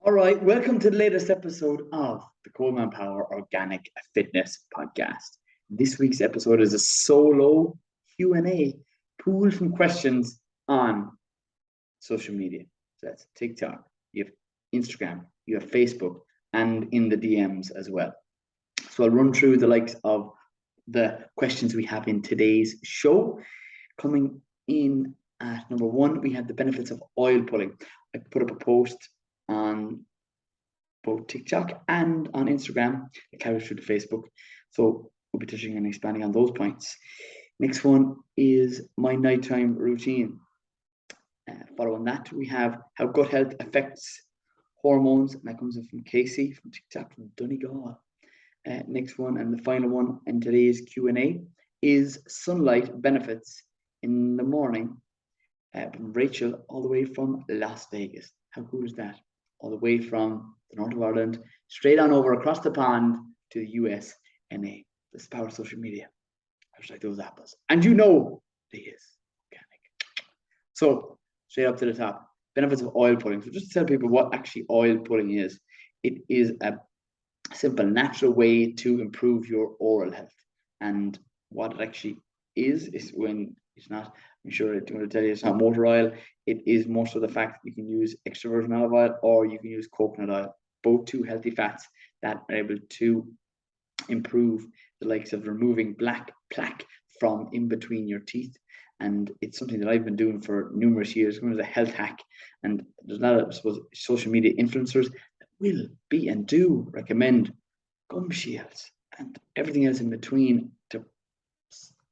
All right, welcome to the latest episode of the Colman Power Organic Fitness Podcast. This week's episode is a solo Q&A pulled from questions on social media. So that's TikTok, you have Instagram, you have Facebook, and in the DMs as well. So I'll run through the likes of the questions we have in today's show. Coming in at number one, we have the benefits of oil pulling. I put up a post on both TikTok and on Instagram. It carries through to Facebook. So we'll be touching and expanding on those points. Next one is my nighttime routine. Following that, we have how gut health affects hormones, and that comes in from Casey from TikTok from Donegal. Next one and the final one in today's Q&A is sunlight benefits in the morning. From Rachel, all the way from Las Vegas. How cool is that? All the way from the north of Ireland, straight on over across the pond to the US and the power of social media. I just like those apples. And you know they is organic. So straight up to the top, benefits of oil pulling. So just to tell people what actually oil pulling is, it is a simple, natural way to improve your oral health. And what it actually is when it's not, I'm sure I'm going to tell you it's not motor oil. It is more so the fact that you can use extra virgin olive oil or you can use coconut oil, both two healthy fats that are able to improve the likes of removing black plaque from in between your teeth. And it's something that I've been doing for numerous years. It's a health hack. And there's a lot of, I suppose, social media influencers that will be and do recommend gum shields and everything else in between to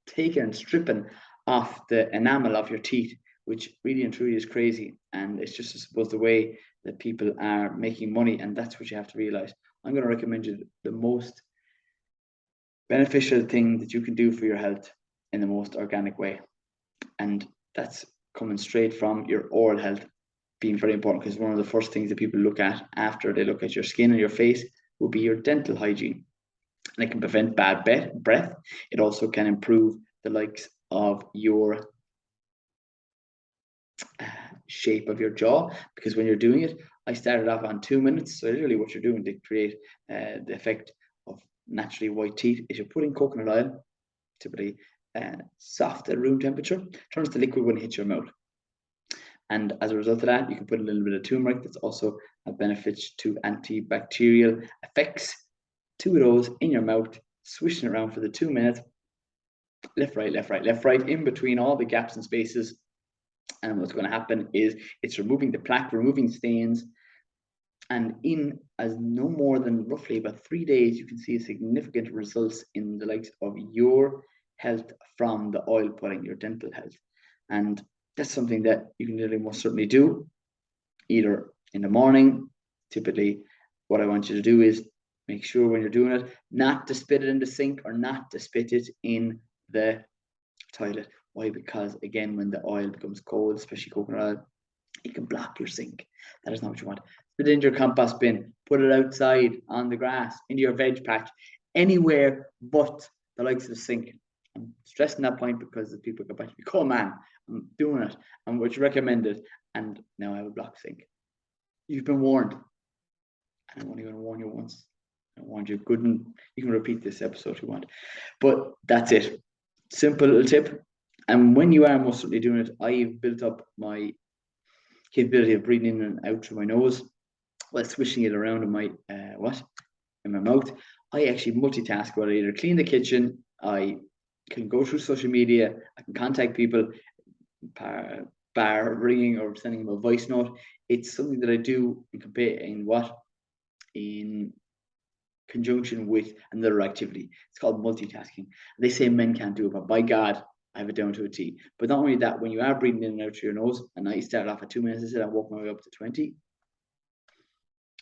take and stripping off the enamel of your teeth, which really and truly is crazy. And it's just, I suppose, the way that people are making money, and that's what you have to realize. I'm going to recommend you the most beneficial thing that you can do for your health in the most organic way, and that's coming straight from your oral health being very important, because one of the first things that people look at after they look at your skin and your face will be your dental hygiene. And it can prevent bad breath. It also can improve the likes of your shape of your jaw, because when you're doing it, I started off on 2 minutes. So literally what you're doing to create the effect of naturally white teeth is you're putting coconut oil, typically soft at room temperature, turns to liquid when it hits your mouth. And as a result of that, you can put a little bit of turmeric. That's also a benefit to antibacterial effects. 2 of those in your mouth, swishing around for the 2 minutes. Left, right, left, right, left, right, in between all the gaps and spaces. And what's going to happen is it's removing the plaque, removing stains. And in as no more than roughly about 3 days, you can see significant results in the likes of your health from the oil pulling, your dental health. And that's something that you can really most certainly do either in the morning. Typically, what I want you to do is make sure when you're doing it, not to spit it in the sink or not to spit it in the toilet. Why? Because again, when the oil becomes cold, especially coconut oil, it can block your sink. That is not what you want. Put it into your compost bin, put it outside on the grass, into your veg patch, anywhere but the likes of the sink. I'm stressing that point because the people go back to me, Colman, I'm doing it, and what you recommended, and now I have a blocked sink. You've been warned, and I'm only going to warn you once. I warned you good, and you can repeat this episode if you want, but that's it. Simple little tip. And when you are most certainly doing it, I've built up my capability of breathing in and out through my nose while swishing it around in my in my mouth. I actually multitask where I either clean the kitchen, I can go through social media, I can contact people, bar ringing or sending them a voice note. It's something that I do in conjunction with another activity. It's called multitasking. They say men can't do it, but by God, I have it down to a T. But not only that, when you are breathing in and out through your nose, and I started off at 2 minutes, I said I walk my way up to 20.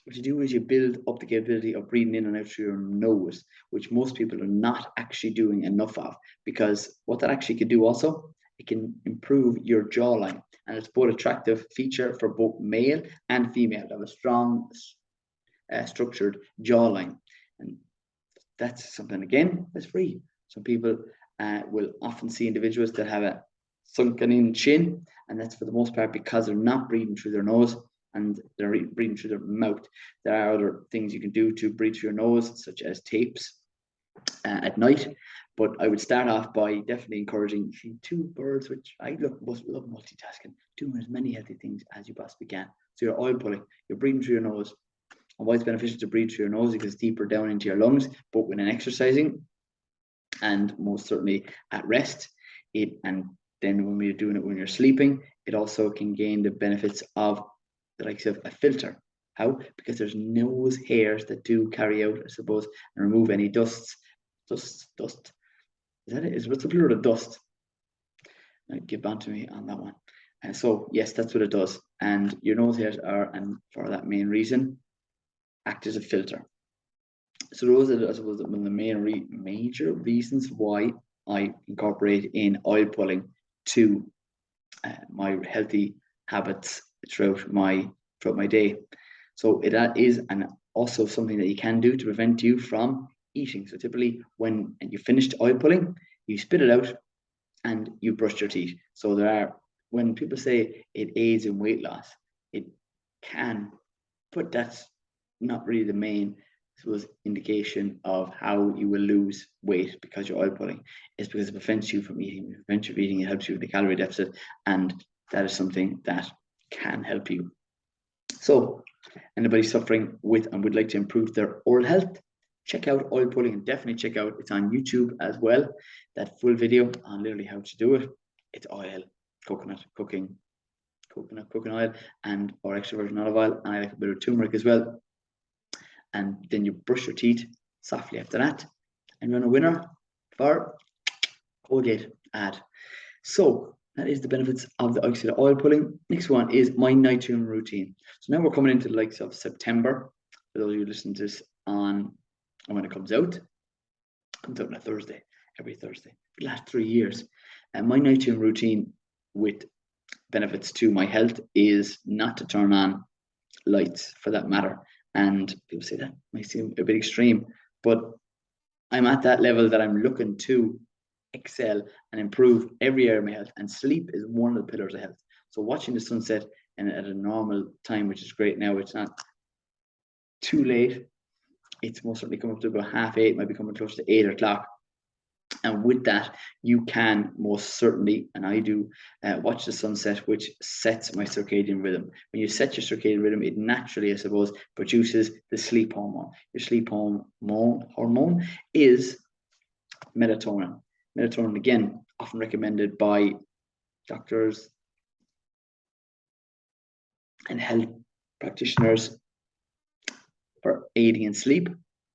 What you do is you build up the capability of breathing in and out through your nose, which most people are not actually doing enough of, because what that actually can do also, it can improve your jawline. And it's both attractive feature for both male and female to have a strong, structured jawline. And that's something, again, that's free. Some people will often see individuals that have a sunken in chin, and that's for the most part because they're not breathing through their nose. and they're breathing through their mouth. There are other things you can do to breathe through your nose, such as tapes at night. But I would start off by definitely encouraging two birds, which I love multitasking, doing as many healthy things as you possibly can. So you're oil pulling, you're breathing through your nose. And why it's beneficial to breathe through your nose because it's deeper down into your lungs, but when exercising and most certainly at rest, and then when we're doing it when you're sleeping, it also can gain the benefits of the likes of a filter. How? Because there's nose hairs that do carry out, I suppose, and remove any dust. Is that it? What's the plural of dust? Get back to me on that one. And so yes, that's what it does. And your nose hairs are, and for that main reason, act as a filter. So those are, I suppose, one of the major reasons why I incorporate in oil pulling to my healthy habits throughout my day. So that is also something that you can do to prevent you from eating. So typically when you finished oil pulling, you spit it out and you brush your teeth. So when people say it aids in weight loss, it can, but that's not really the main indication of how you will lose weight because you're oil pulling. It's because it prevents you from eating. It prevents you from eating. It helps you with the calorie deficit, and that is something that can help you. So anybody suffering with and would like to improve their oral health, check out oil pulling, and definitely check out, it's on YouTube as well, that full video on literally how to do it. It's oil, coconut oil, and or extra virgin olive oil, and I like a bit of turmeric as well. And then you brush your teeth softly after that, and you're on a winner for Colgate ad. So that is the benefits of the oil pulling. Next one is my nighttime routine. So now we're coming into the likes of September. For those of you who listen to this on when it comes out on a Thursday, every Thursday for the last 3 years. And my nighttime routine with benefits to my health is not to turn on lights, for that matter. And people say that might seem a bit extreme, but I'm at that level that I'm looking to excel and improve every area of my health, and sleep is one of the pillars of health. So watching the sunset and at a normal time, which is great now, it's not too late. It's most certainly coming up to about 8:30, might be coming close to 8 o'clock. And with that, you can most certainly, and I do, watch the sunset, which sets my circadian rhythm. When you set your circadian rhythm, it naturally, I suppose, produces the sleep hormone. Your sleep hormone is melatonin. Melatonin, again, often recommended by doctors and health practitioners for aiding in sleep.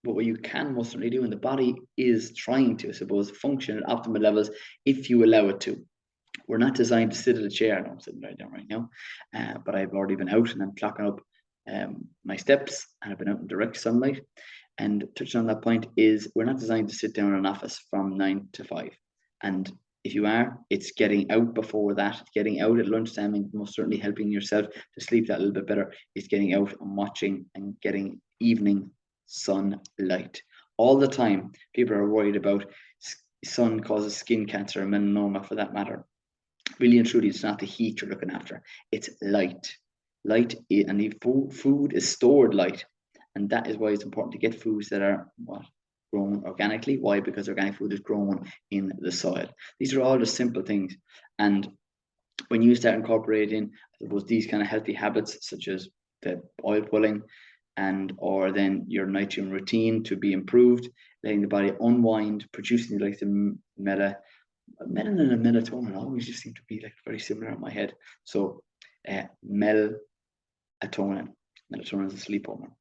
But what you can most certainly do, and the body is trying to, I suppose, function at optimal levels if you allow it to. We're not designed to sit in a chair. I know I'm sitting right down right now, but I've already been out and I'm clocking up my steps, and I've been out in direct sunlight. And touching on that point is, we're not designed to sit down in an office from 9 to 5. And if you are, it's getting out before that, getting out at lunchtime, and most certainly helping yourself to sleep that little bit better is getting out and watching and getting evening sunlight. All the time, people are worried about sun causes skin cancer and melanoma, for that matter. Really and truly, it's not the heat you're looking after, it's light. And the food is stored light. And that is why it's important to get foods that are grown organically. Why? Because organic food is grown in the soil. These are all the simple things. And when you start incorporating, I suppose, these kind of healthy habits, such as the oil pulling, or then your nighttime routine to be improved, letting the body unwind, producing like the melanin and melatonin always just seem to be like very similar in my head. So melatonin is a sleep hormone.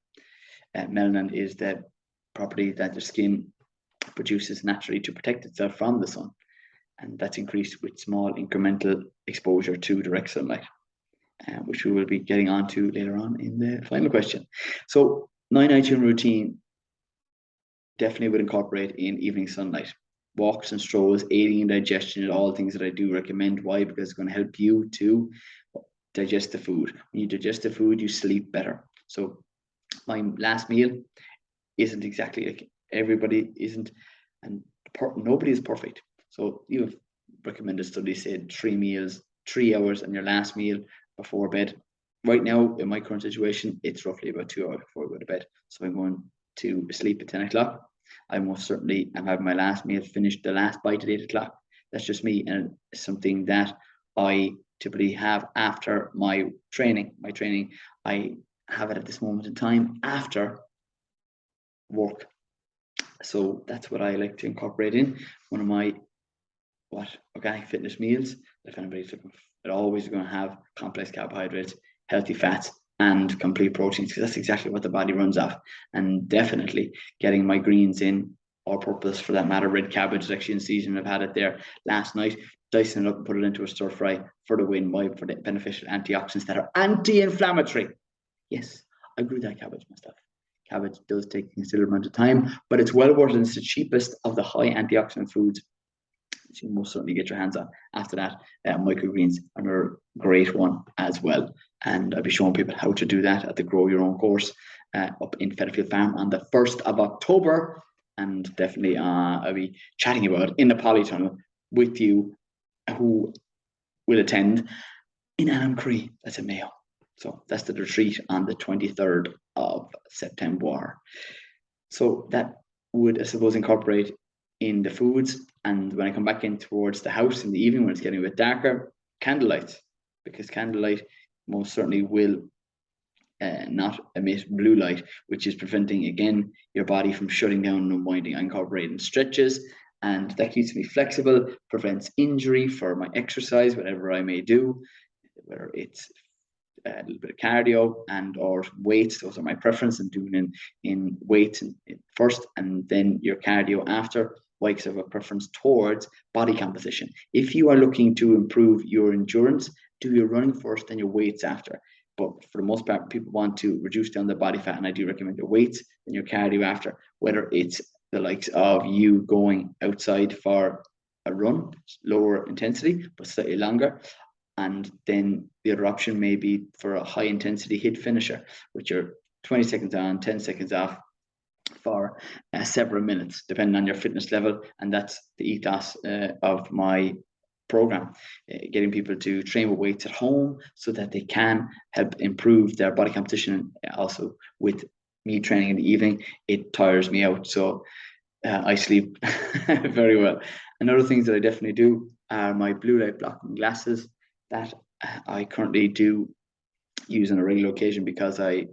Melanin is the property that the skin produces naturally to protect itself from the sun, and that's increased with small incremental exposure to direct sunlight, which we will be getting on to later on in the final question. So my nighttime routine definitely would incorporate in evening sunlight, walks and strolls, aiding in digestion, and all things that I do recommend. Why? Because it's going to help you to digest the food. When you digest the food, you sleep better. So my last meal isn't exactly like everybody isn't, and nobody is perfect. So you have recommended studies said 3 meals, 3 hours, and your last meal before bed. right now, in my current situation, it's roughly about 2 hours before I go to bed. So I'm going to sleep at 10 o'clock. I most certainly am having my last meal, finished the last bite at 8 o'clock. That's just me, and it's something that I typically have after my training. My training, I have it at this moment in time after work. So that's what I like to incorporate in one of my organic fitness meals. If anybody's looking for, always going to have complex carbohydrates, healthy fats, and complete proteins, because that's exactly what the body runs off. And definitely getting my greens in, all purpose for that matter. Red cabbage is actually in season. I've had it there last night, dicing it up and put it into a stir fry for the win. Why? For the beneficial antioxidants that are anti-inflammatory. Yes, I grew that cabbage myself. Cabbage does take a considerable amount of time, but it's well worth it. It's the cheapest of the high antioxidant foods you most certainly get your hands on. After that, microgreens are another great one as well. And I'll be showing people how to do that at the Grow Your Own course up in Fetterfield Farm on the 1st of October. And definitely I'll be chatting about it in the polytunnel with you who will attend in Annamcree. That's in Mayo. So that's the retreat on the 23rd of September. So that would, I suppose, incorporate in the foods. And when I come back in towards the house in the evening, when it's getting a bit darker, candlelight, because candlelight most certainly will not emit blue light, which is preventing, again, your body from shutting down and unwinding. I incorporate in stretches, and that keeps me flexible, prevents injury for my exercise, whatever I may do, whether it's a little bit of cardio and or weights. Those are my preference. I'm doing in weights first and then your cardio after. Because have a preference towards body composition. If you are looking to improve your endurance, do your running first, then your weights after. But for the most part, people want to reduce down their body fat, and I do recommend your weights and your cardio after, whether it's the likes of you going outside for a run, lower intensity, but slightly longer. And then the other option may be for a high intensity hit finisher, which are 20 seconds on, 10 seconds off for several minutes, depending on your fitness level. And that's the ethos of my program, getting people to train with weights at home so that they can help improve their body composition. Also, with me training in the evening, it tires me out. So I sleep very well. And other things that I definitely do are my blue light blocking glasses that I currently do use on a regular occasion, because I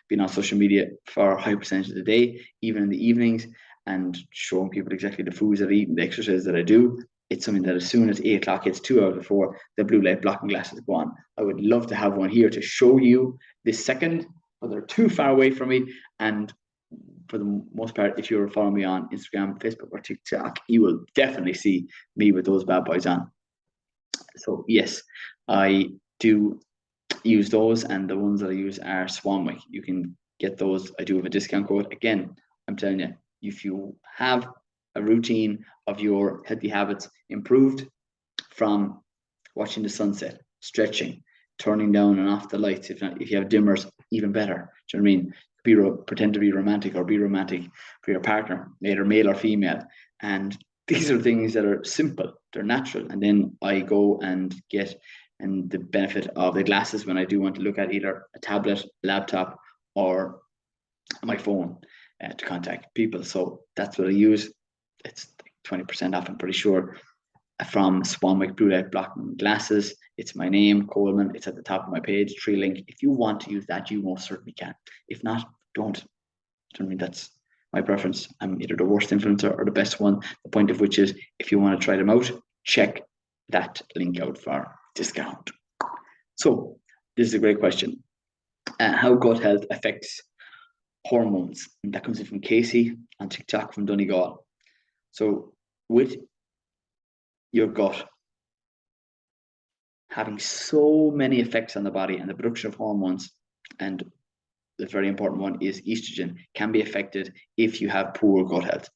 been on social media for a high percentage of the day, even in the evenings, and showing people exactly the foods that I eat and the exercises that I do. It's something that as soon as 8 o'clock hits, 2 hours before, the blue light blocking glasses go on. I would love to have one here to show you this second, but they're too far away from me. And for the most part, if you're following me on Instagram, Facebook, or TikTok, you will definitely see me with those bad boys on. So yes, I do use those, and the ones that I use are Swanwick. You can get those. I do have a discount code. Again, I'm telling you, if you have a routine of your healthy habits improved from watching the sunset, stretching, turning down and off the lights, if you have dimmers, even better. Do you know what I mean? Pretend to be romantic, or be romantic for your partner, either male or female. And these are things that are simple, they're natural. And then I go and get, and the benefit of the glasses when I do want to look at either a tablet, laptop, or my phone to contact people. So that's what I use. It's 20% off, I'm pretty sure, from Swanwick Blue Light Blocking Glasses. It's my name, Colman. It's at the top of my page, tree link. If you want to use that, you most certainly can. If not, don't. I mean, that's my preference. I'm either the worst influencer or the best one. The point of which is, if you want to try them out, check that link out for discount. So this is a great question. How gut health affects hormones. And that comes in from Casey on TikTok from Donegal. So with your gut having so many effects on the body and the production of hormones, and the very important one is estrogen, can be affected if you have poor gut health.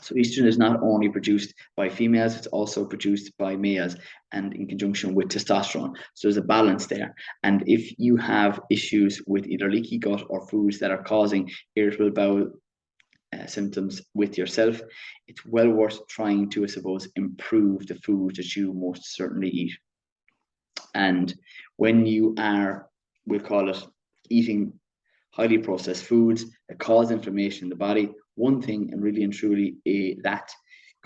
So estrogen is not only produced by females, it's also produced by males, and in conjunction with testosterone. So there's a balance there. And if you have issues with either leaky gut or foods that are causing irritable bowel symptoms with yourself, it's well worth trying to, I suppose, improve the food that you most certainly eat. And when you are we'll call it eating highly processed foods that cause inflammation in the body. One thing, and really and truly, that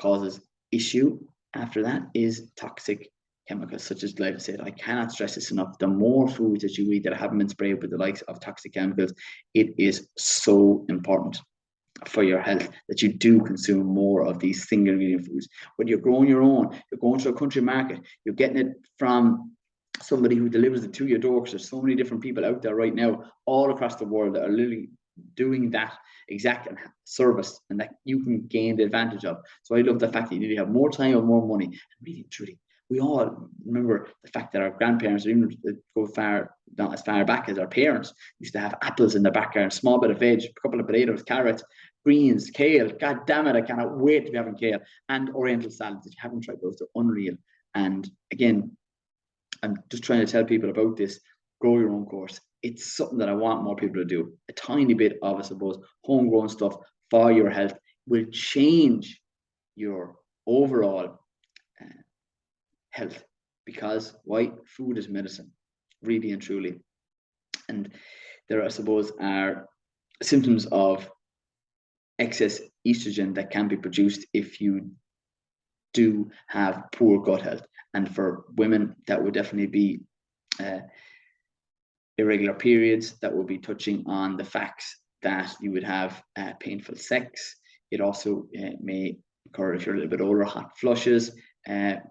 causes issue after that is toxic chemicals such as glyphosate. I cannot stress this enough. The more foods that you eat that haven't been sprayed with the likes of toxic chemicals, it is so important for your health that you do consume more of these single ingredient foods. Whether you're growing your own, you're going to a country market, you're getting it from somebody who delivers it to your door, because there's so many different people out there right now all across the world that are literally doing that exact service and that you can gain the advantage of. So I love the fact that you need to have more time or more money. And really, truly, we all remember the fact that our grandparents, or even go far, not as far back as our parents, used to have apples in the backyard, a small bit of veg, a couple of potatoes, carrots, greens, kale. God damn it, I cannot wait to be having kale, and oriental salads. If you haven't tried those, they're unreal. And again, I'm just trying to tell people about this grow your own course. It's something that I want more people to do. A tiny bit of, I suppose, homegrown stuff for your health will change your overall health, because why? Food is medicine, really and truly. And there, I suppose, are symptoms of excess estrogen that can be produced if you do have poor gut health. And for women, that would definitely be irregular periods. That will be touching on the facts that you would have painful sex. It also may occur if you're a little bit older, hot flushes,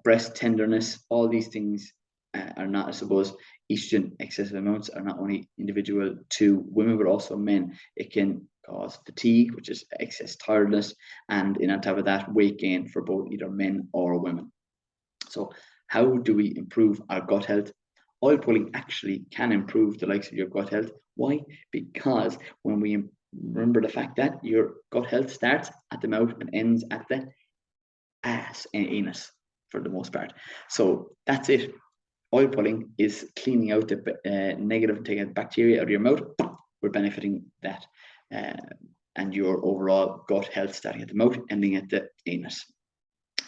breast tenderness. All these things are not, I suppose, estrogen excessive amounts are not only individual to women, but also men. It can cause fatigue, which is excess tiredness, and on top of that, weight gain for both either men or women. So how do we improve our gut health? Oil pulling actually can improve the likes of your gut health. Why? Because when we remember the fact that your gut health starts at the mouth and ends at the ass and anus for the most part. So that's it. Oil pulling is cleaning out the negative, taking the bacteria out of your mouth. We're benefiting that. And your overall gut health starting at the mouth, ending at the anus.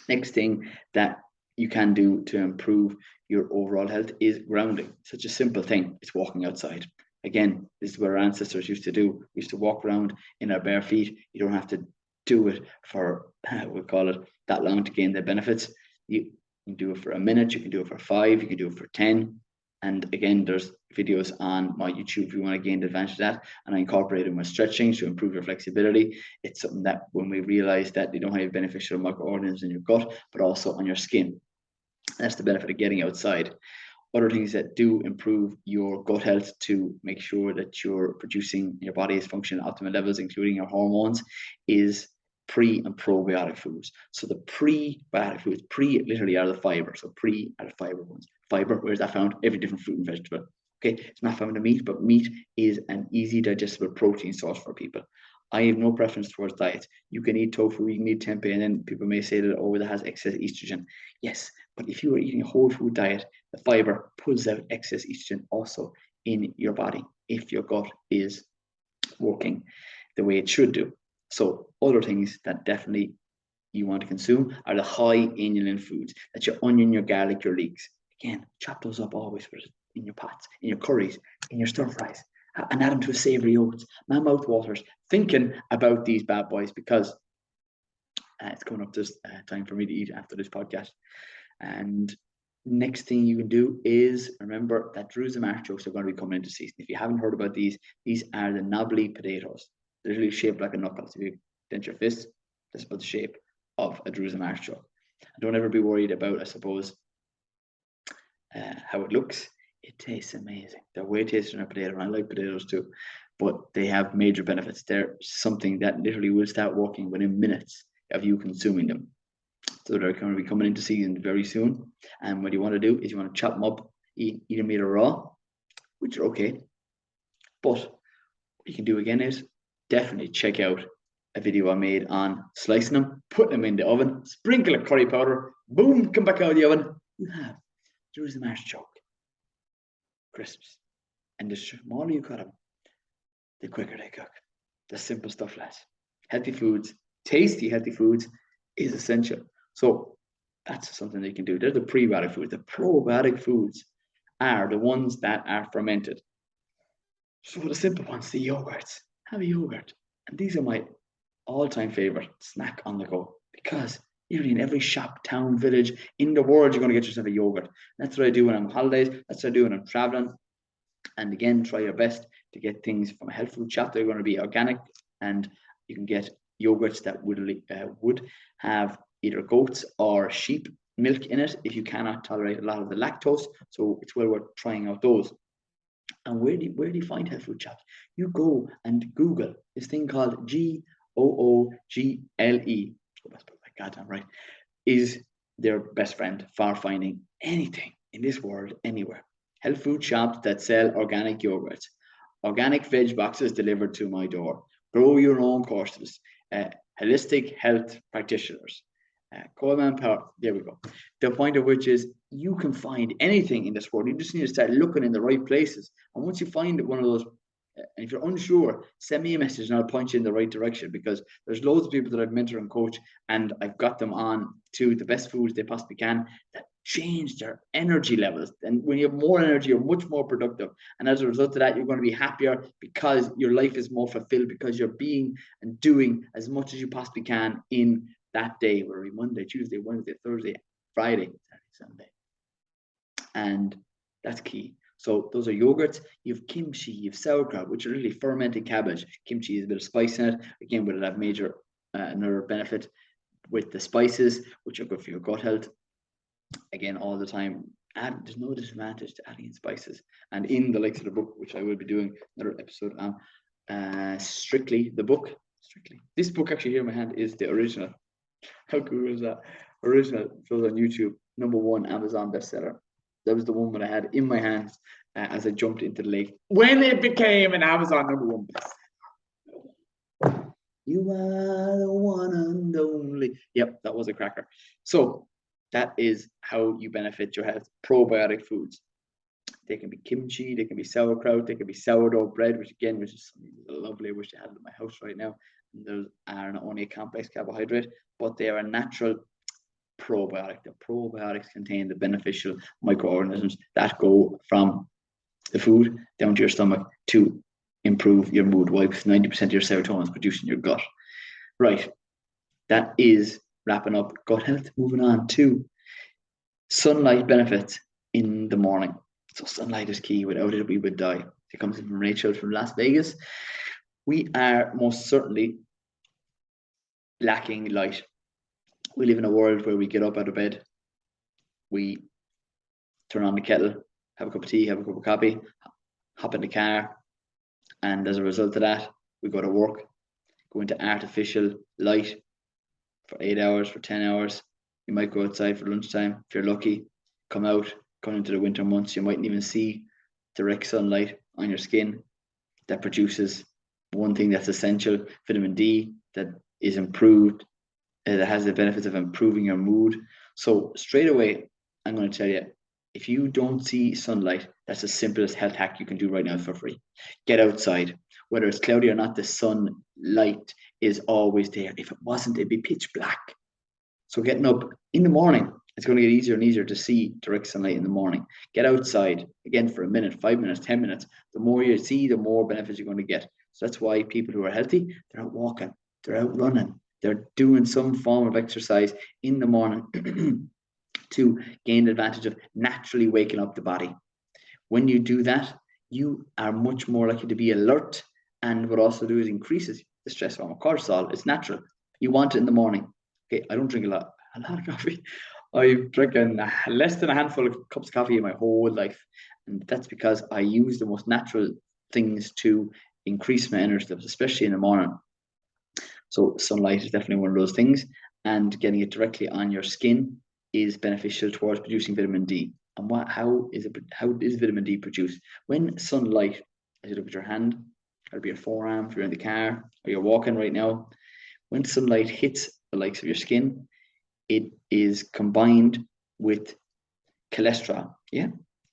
Next thing that you can do to improve your overall health is grounding. Such a simple thing. It's walking outside. Again, this is what our ancestors used to do. We used to walk around in our bare feet. You don't have to do it for, we'll call it, that long to gain the benefits. You can do it for a minute. You can do it for 5. You can do it for 10. And again, there's videos on my YouTube if you want to gain the advantage of that. And I incorporate it with stretching to improve your flexibility. It's something that when we realize that you don't have beneficial microorganisms in your gut, but also on your skin. That's the benefit of getting outside. Other things that do improve your gut health to make sure that you're producing, your body is functioning at optimal levels, including your hormones, is pre and probiotic foods. So the prebiotic foods, pre literally are the fiber. So pre are the fiber ones. Fiber, where is that found? Every different fruit and vegetable. Okay, it's not found in meat, but meat is an easy digestible protein source for people. I have no preference towards diets. You can eat tofu, you can eat tempeh, and then people may say that, oh, that has excess estrogen. Yes, but if you are eating a whole food diet, the fiber pulls out excess estrogen also in your body if your gut is working the way it should do. So other things that definitely you want to consume are the high inulin foods. That's your onion, your garlic, your leeks. Again, chop those up always in your pots, in your curries, in your stir fries, and add them to a savory oats. My mouth waters thinking about these bad boys, because it's coming up this time for me to eat after this podcast. And next thing you can do is remember that Jerusalem artichokes are going to be coming into season. If you haven't heard about these are the knobbly potatoes. They're really shaped like a knuckle. So if you dent your fist, that's about the shape of a Jerusalem artichoke. And don't ever be worried about, I suppose, how it looks. It tastes amazing. They're way tastier than a potato, and I like potatoes too. But they have major benefits. They're something that literally will start working within minutes of you consuming them. So they're going to be coming into season very soon. And what you want to do is you want to chop them up, eat them either raw, which are okay. But what you can do again is definitely check out a video I made on slicing them, putting them in the oven, sprinkle of curry powder, boom, come back out of the oven. You have Jerusalem artichoke crisps. And the smaller you cut them, the quicker they cook. The simple stuff, lads. Healthy foods, tasty healthy foods is essential. So that's something that you can do. They're the prebiotic foods. The probiotic foods are the ones that are fermented. So the simple ones, the yogurts. Have a yogurt. And these are my all-time favorite snack on the go because nearly in every shop, town, village in the world, you're going to get yourself a yogurt. That's what I do when I'm on holidays. That's what I do when I'm traveling. And again, try your best to get things from a health food shop. They're going to be organic, and you can get yogurts that would have either goats or sheep milk in it if you cannot tolerate a lot of the lactose. So it's well worth trying out those. And where do you find health food shops? You go and Google this thing called Google. Oh, that's my goddamn right. Is their best friend for finding anything in this world anywhere. Health food shops that sell organic yogurts, organic veg boxes delivered to my door, grow your own courses, holistic health practitioners, Colman power. There we go. The point of which is you can find anything in this world. You just need to start looking in the right places. And once you find one of those, and if you're unsure, send me a message and I'll point you in the right direction, because there's loads of people that I've mentored and coached, and I've got them on to the best foods they possibly can that change their energy levels. And when you have more energy, you're much more productive. And as a result of that, you're going to be happier because your life is more fulfilled, because you're being and doing as much as you possibly can in that day, whether it be Monday, Tuesday, Wednesday, Thursday, Friday, Saturday, Sunday. And that's key. So those are yogurts. You have kimchi, you have sauerkraut, which are really fermented cabbage. Kimchi is a bit of spice in it. Again, will it have major another benefit with the spices, which are good for your gut health. Again, all the time, there's no disadvantage to adding in spices. And in the likes of the book, which I will be doing another episode on, Strictly, the book. Strictly. This book actually here in my hand is the original. How cool is that? Original. It was on YouTube. #1 Amazon bestseller. That was the one that I had in my hands as I jumped into the lake when it became an Amazon #1 bestseller. You are the one and only. Yep, that was a cracker. So that is how you benefit your health. Probiotic foods. They can be kimchi, they can be sauerkraut, they can be sourdough bread, which is lovely. I wish I had it in my house right now. And those are not only a complex carbohydrate, but they are a natural probiotic. The probiotics contain the beneficial microorganisms that go from the food down to your stomach to improve your mood. Why? Because 90% of your serotonin is produced in your gut. Right. That is wrapping up gut health. Moving on to sunlight benefits in the morning. So sunlight is key. Without it, we would die. It comes in from Rachel from Las Vegas. We are most certainly lacking light. We live in a world where we get up out of bed, we turn on the kettle, have a cup of tea, have a cup of coffee, hop in the car, and as a result of that, we go to work, go into artificial light for 8 hours, for 10 hours. You might go outside for lunchtime if you're lucky, come into the winter months, you mightn't even see direct sunlight on your skin. That produces one thing that's essential, vitamin D, that is improved, that has the benefits of improving your mood. So straight away, I'm going to tell you, if you don't see sunlight, that's the simplest health hack you can do right now for free. Get outside. Whether it's cloudy or not, the sunlight is always there. If it wasn't, it'd be pitch black. So getting up in the morning, it's going to get easier and easier to see direct sunlight in the morning. Get outside, again, for a minute, 5 minutes, 10 minutes. The more you see, the more benefits you're going to get. So that's why people who are healthy, they're out walking, they're out running, they're doing some form of exercise in the morning to gain the advantage of naturally waking up the body. When you do that, you are much more likely to be alert, and what also do is increases the stress hormone cortisol. It's natural. You want it in the morning. Okay, I don't drink a lot of coffee. I've drinking less than a handful of cups of coffee in my whole life, and that's because I use the most natural things to increase my energy levels, especially in the morning. So sunlight is definitely one of those things, and getting it directly on your skin is beneficial towards producing vitamin D. And how is vitamin D produced? When sunlight, as you look at your hand, or be your forearm if you're in the car or you're walking right now, when sunlight hits the likes of your skin, it is combined with cholesterol. Yeah,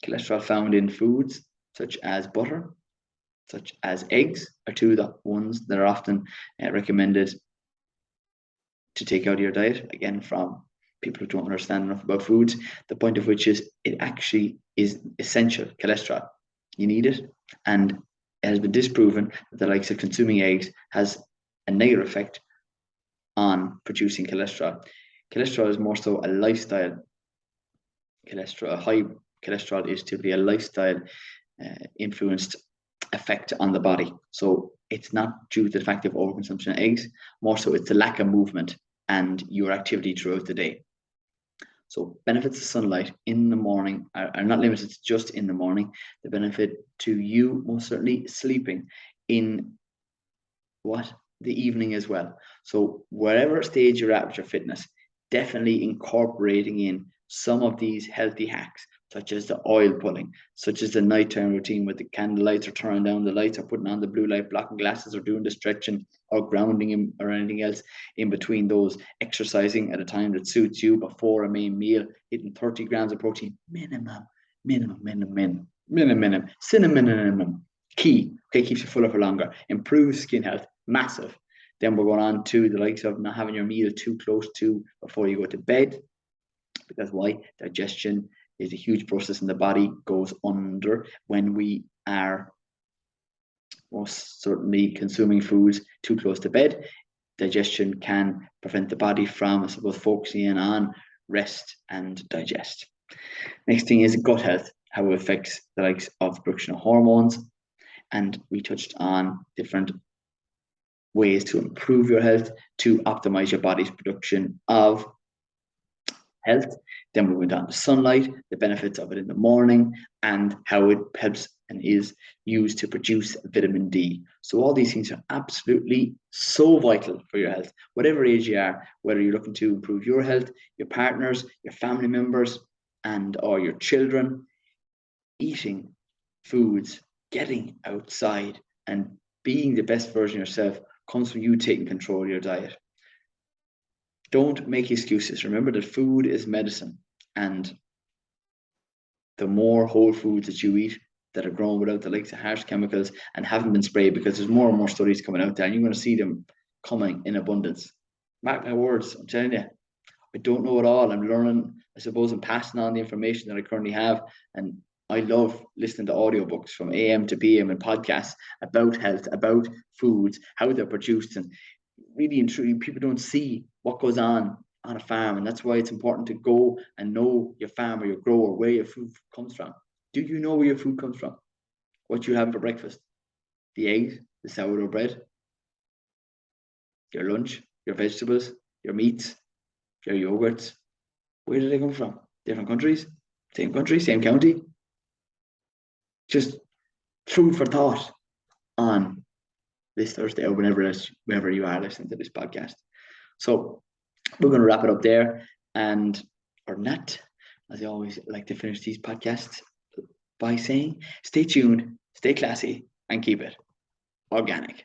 cholesterol found in foods such as butter, such as eggs, are two of the ones that are often recommended to take out of your diet. Again, from people who don't understand enough about foods, the point of which is it actually is essential cholesterol. You need it, and it has been disproven that the likes of consuming eggs has a negative effect on producing cholesterol. Cholesterol is more so a lifestyle. High cholesterol is typically a lifestyle influenced effect on the body. So it's not due to the fact of overconsumption of eggs, more so it's the lack of movement and your activity throughout the day. So benefits of sunlight in the morning are not limited to just in the morning. The benefit to you, most certainly, sleeping in the evening as well. So wherever stage you're at with your fitness, definitely incorporating in some of these healthy hacks, such as the oil pulling, such as the nighttime routine with the candle lights or turning down the lights or putting on the blue light blocking glasses or doing the stretching or grounding or anything else in between those, exercising at a time that suits you before a main meal, hitting 30 grams of protein minimum, key. Okay, keeps you fuller for longer, improves skin health, massive. Then we're going on to the likes of not having your meal too close to before you go to bed, because why? Digestion is a huge process in the body, goes under when we are most certainly consuming foods too close to bed. Digestion can prevent the body from, I suppose, focusing in on rest and digest. Next thing is gut health, how it affects the likes of production of hormones. And we touched on different ways to improve your health, to optimize your body's production of health. Then we went on to sunlight, the benefits of it in the morning, and how it helps and is used to produce vitamin D. So all these things are absolutely so vital for your health, whatever age you are, whether you're looking to improve your health, your partners, your family members, and or your children. Eating foods, getting outside, and being the best version of yourself comes from you taking control of your diet. Don't make excuses. Remember that food is medicine, and the more whole foods that you eat that are grown without the likes of harsh chemicals and haven't been sprayed, because there's more and more studies coming out there, and you're going to see them coming in abundance. Mark my words, I'm telling you. I don't know it all. I'm learning, I suppose, and passing on the information that I currently have. And I love listening to audiobooks from AM to PM and podcasts about health, about foods, how they're produced. And really and truly, people don't see what goes on a farm. And that's why it's important to go and know your farm or your grower, where your food comes from. Do you know where your food comes from? What you have for breakfast? The eggs, the sourdough bread, your lunch, your vegetables, your meats, your yogurts. Where do they come from? Different countries? Same country, same county? Just food for thought on this Thursday or whenever you are listening to this podcast. So we're going to wrap it up there, and or not, as I always like to finish these podcasts by saying, stay tuned, stay classy, and keep it organic.